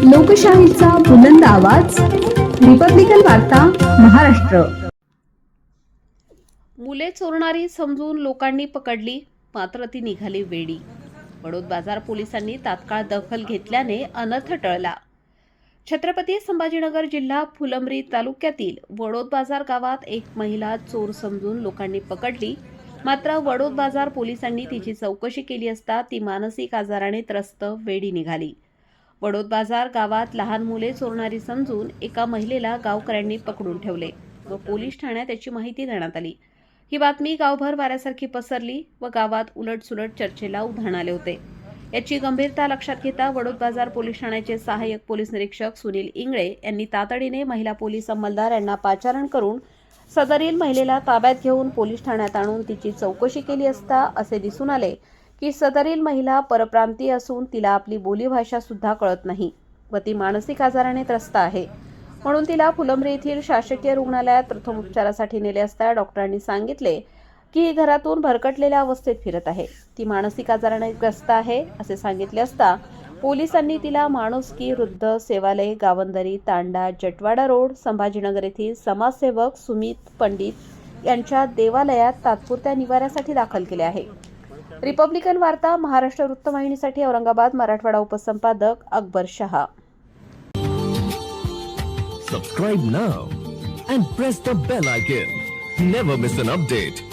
लोकशाहीचा बुलंद आवाज, रिपब्लिकन वार्ता, महाराष्ट्र. मुले चोरणारी समजून लोकांनी पकडली, मात्र ती निघाली वेडी. वडोद बाजार पोलिसांनी तात्काळ दखल घेतल्याने अनर्थ टळला. छत्रपती संभाजीनगर जिल्हा फुलंब्री तालुक्यातील वडोद बाजार गावात एक महिला चोर समजून लोकांनी पकडली, मात्र वडोद बाजार पोलिसांनी तिची चौकशी केली असता ती मानसिक आजाराने त्रस्त वेडी निघाली. वडोद बाजार गावात लहान मुले चोरणारी समजून एका महिलेला गावकऱ्यांनी पकडून ठेवले व पोलीस ठाण्यात त्याची माहिती देण्यात आली. ही बातमी गावभर वाऱ्यासारखी पसरली व गावात उलटसुलट चर्चेला उधाण आले होते. याची गंभीरता लक्षात घेता वडोद बाजार पोलीस ठाण्याचे सहाय्यक पोलीस निरीक्षक सुनील इंगळे यांनी तातडीने महिला पोलीस अंमलदार यांना पाचारण करून सदरील महिलेला ताब्यात घेऊन पोलीस ठाण्यात आणून तिची चौकशी केली असता असे दिसून आले की सदरील महिला परप्रांतीय असून तिला आपली बोलीभाषा सुद्धा कळत नाही व ती मानसिक आजाराने त्रस्त आहे. म्हणून तिला फुलंब्री येथील शासकीय रुग्णालयात प्रथम उपचारासाठी नेले असता डॉक्टरांनी सांगितले की ही घरातून भरकटलेल्या अवस्थेत फिरत आहे, ती मानसिक आजाराने ग्रस्त आहे असे सांगितले असता पोलिसांनी तिला माणुसकी वृद्ध सेवालय गावंदरी तांडा जटवाडा रोड संभाजीनगर येथील समाजसेवक सुमित पंडित यांच्या देवालयात तात्पुरत्या निवाऱ्यासाठी दाखल केले आहे. रिपब्लिकन वार्ता Maharashtra वृत्तवाहिनीसाठी Aurangabad Marathwada उपसंपादक Akbar Shah. Subscribe now and press the bell icon. Never miss an update.